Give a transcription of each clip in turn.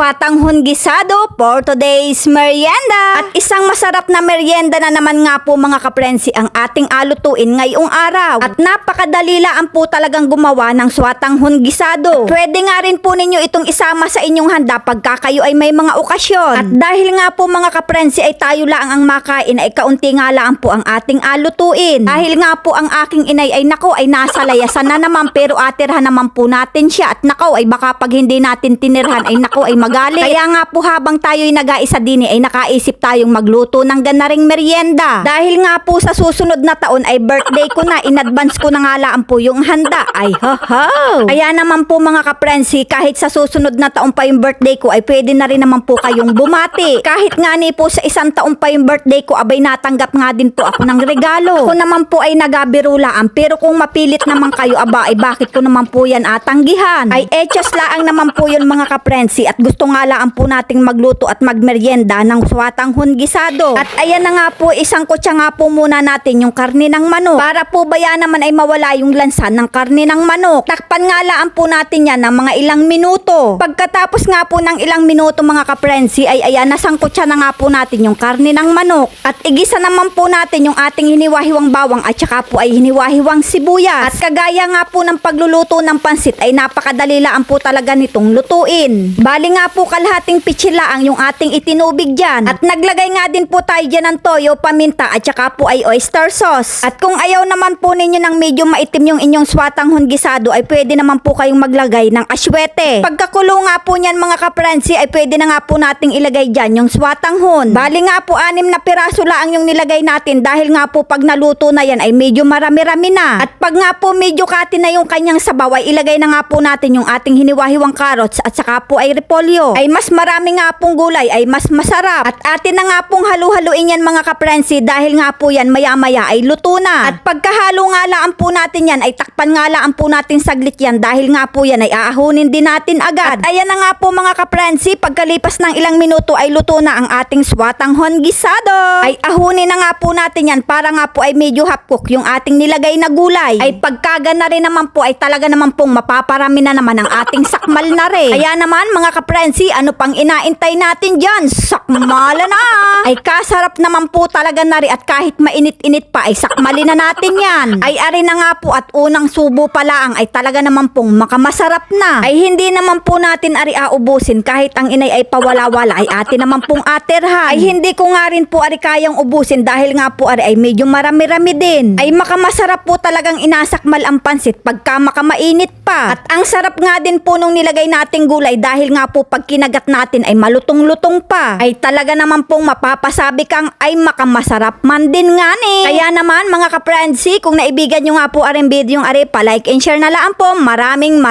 swatanghon gisado for today's merienda. At isang masarap na merienda na naman nga po mga kaprensi ang ating alutuin ngayong araw. At napakadali lang po talagang gumawa ng swatanghon gisado. Pwede nga rin po ninyo itong isama sa inyong handa pagka kayo ay may mga okasyon. At dahil nga po mga kaprensi ay tayo lang ang makain ay kaunti nga lang po ang ating alutuin. Dahil nga po ang aking inay ay nako ay nasa layasan na naman pero atirhan naman po natin siya. At nako ay baka pag hindi natin tinirhan ay nako ay magalit. Kaya nga po habang tayo'y nag-aisa din ay nakaisip tayong magluto ng ganaring merienda. Dahil nga po sa susunod na taon ay birthday ko na, in advance ko na nga lang po yung handa. Ay ho ho! Kaya naman po mga kaprensi, kahit sa susunod na taon pa yung birthday ko ay pwede na rin naman po kayong bumati. Kahit nga ni po sa isang taon pa yung birthday ko, abay natanggap nga din po ako ng regalo. Ako naman po ay nagabirulaan, pero kung mapilit naman kayo, aba ay bakit ko naman po yan atanggihan? Ay etos laang naman po yun mga kaprensi at gusto nga lang po nating magluto at magmerienda ng swatanghon gisado. At ayan na nga po, isang kutsa nga po muna natin yung karne ng manok. Para po ba yan naman ay mawala yung lansa ng karne ng manok. Takpan nga lang po natin yan ng mga ilang minuto. Pagkatapos nga po ng ilang minuto mga kaprensi ay ayan, nasangkutsa na nga po natin yung karne ng manok. At igisa naman po natin yung ating hiniwahiwang bawang at saka po ay hiniwahiwang sibuyas. At kagaya nga po ng pagluluto ng pansit ay napakadali lang po talaga nitong lutuin. Bali nga po kalahating pitsilaang yung ating itinubig dyan. At naglagay nga din po tayo dyan ng toyo, paminta at saka po ay oyster sauce. At kung ayaw naman po ninyo ng medyo maitim yung inyong swatanghon gisado ay pwede naman po kayong maglagay ng aswete. Pagkakulo nga po niyan mga kaprensi ay pwede na nga po nating ilagay dyan yung swatanghon. Bali nga po 6 na piraso lang yung nilagay natin dahil nga po pag naluto na yan ay medyo marami-rami na. At pag nga po medyo kati na yung kanyang sabaw ay ilagay na nga po natin yung ating hiniwahiwang carrots at saka po ay repolyo. Ay mas marami nga pong gulay ay mas masarap. At atin na nga pong halu-haluin yan mga kaprensi dahil nga po yan maya-maya ay luto na. At pagkahalo nga lang po natin yan ay takpan nga lang po natin saglit yan dahil nga po yan ay aahunin din natin agad. At ayan na nga po mga kaprensi, pagkalipas ng ilang minuto ay luto na ang ating swatanghon gisado. Ay ahunin na nga po natin yan para nga po ay medyo half cook yung ating nilagay na gulay. Ay pagkaga na rin naman po ay talaga naman pong mapaparami na naman ang ating sakmal na rin. Kaya naman mga kaprensi, ano pang inaintay natin dyan? Sakmala na! Ay kasarap naman po talaga na rin at kahit mainit-init pa ay sakmali na natin yan. Ay ari na nga po at unang subo pa lang ay talaga naman pong makamasarap na. Ay hindi naman po natin ari aubusin kahit ang inay ay pawala-wala ay atin naman pong aterhan. Ay hindi ko nga rin po ari kayang ubusin dahil nga po ari ay medyo marami-rami din. Ay makamasarap po talagang inasakmal ang pansit pagka makamainit pa. At ang sarap nga din po nung nilagay nating gulay dahil nga po pag kinagat natin ay malutong-lutong pa. Ay talaga naman pong mapapasabi kang ay makamasarap man din nga ni. Kaya naman mga kaprensi, kung naibigan nyo nga po aring video yung ari pa like and share na lang po. Maraming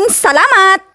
salamat!